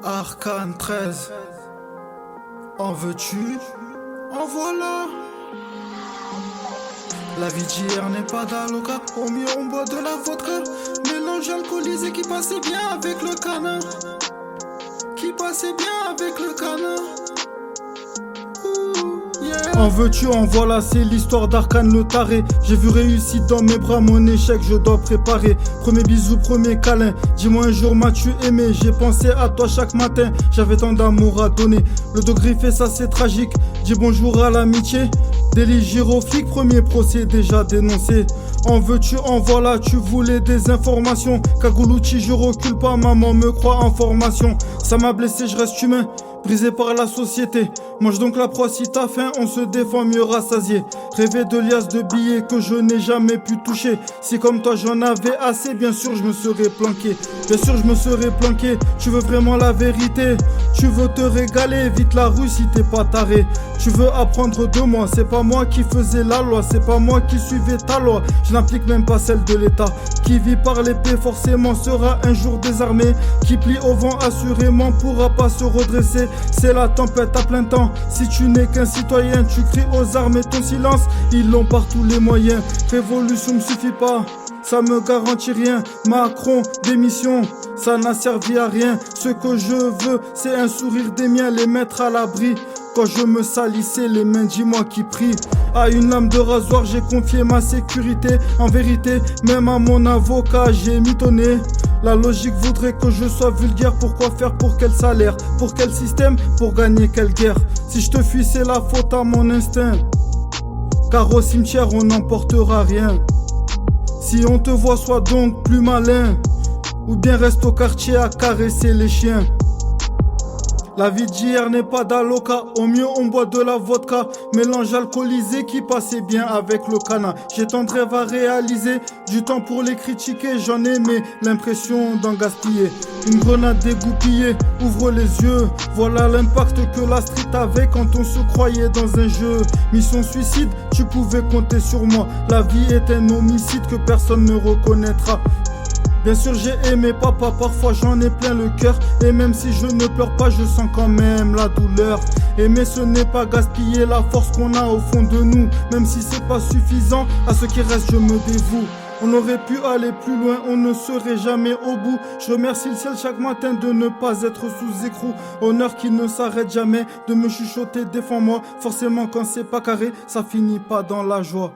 Arcane 13. En veux-tu? En voilà. La vie d'hier n'est pas d'Aloca. Au mieux on boit de la vodka. Mélange alcoolisé qui passait bien avec le canin. Qui passait bien avec le canin. En veux-tu, en voilà, c'est l'histoire d'Arcane le taré. J'ai vu réussite dans mes bras, mon échec je dois préparer. Premier bisou, premier câlin, dis-moi un jour m'as-tu aimé? J'ai pensé à toi chaque matin, j'avais tant d'amour à donner. Le dos griffé, ça c'est tragique, dis bonjour à l'amitié. Délit giroflic, premier procès déjà dénoncé. En veux-tu, en voilà, tu voulais des informations. Kagoulouti, je recule pas, maman me croit en formation. Ça m'a blessé, je reste humain, brisé par la société. Mange donc la proie si t'as faim, on se défend mieux rassasié. Rêver de liasses de billets que je n'ai jamais pu toucher. Si comme toi j'en avais assez, bien sûr je me serais planqué. Bien sûr je me serais planqué, tu veux vraiment la vérité. Tu veux te régaler, vite la rue si t'es pas taré. Tu veux apprendre de moi, c'est pas moi qui faisais la loi. C'est pas moi qui suivais ta loi, je n'applique même pas celle de l'État. Qui vit par l'épée forcément sera un jour désarmé. Qui plie au vent assurément pourra pas se redresser. C'est la tempête à plein temps. Si tu n'es qu'un citoyen, tu cries aux armes et ton silence, ils l'ont par tous les moyens. Révolution me suffit pas, ça me garantit rien. Macron, démission, ça n'a servi à rien. Ce que je veux, c'est un sourire des miens, les mettre à l'abri. Quand je me salissais les mains, dis-moi qui prie. À une lame de rasoir, j'ai confié ma sécurité. En vérité, même à mon avocat, j'ai mitonné. La logique voudrait que je sois vulgaire. Pourquoi faire? Pour quel salaire? Pour quel système? Pour gagner quelle guerre? Si je te fuis, c'est la faute à mon instinct. Car au cimetière, on n'emportera rien. Si on te voit, sois donc plus malin. Ou bien reste au quartier à caresser les chiens. La vie d'hier n'est pas d'Aloca, au mieux on boit de la vodka. Mélange alcoolisé qui passait bien avec le cana. J'ai tant de rêves à réaliser, du temps pour les critiquer. J'en ai mais l'impression d'en gaspiller. Une grenade dégoupillée, ouvre les yeux. Voilà l'impact que la street avait quand on se croyait dans un jeu. Mission suicide, tu pouvais compter sur moi. La vie est un homicide que personne ne reconnaîtra. Bien sûr j'ai aimé papa, parfois j'en ai plein le cœur. Et même si je ne pleure pas, je sens quand même la douleur. Aimer ce n'est pas gaspiller la force qu'on a au fond de nous. Même si c'est pas suffisant, à ce qui reste je me dévoue. On aurait pu aller plus loin, on ne serait jamais au bout. Je remercie le ciel chaque matin de ne pas être sous écrou. Honneur qui ne s'arrête jamais, de me chuchoter, défends-moi. Forcément quand c'est pas carré, ça finit pas dans la joie.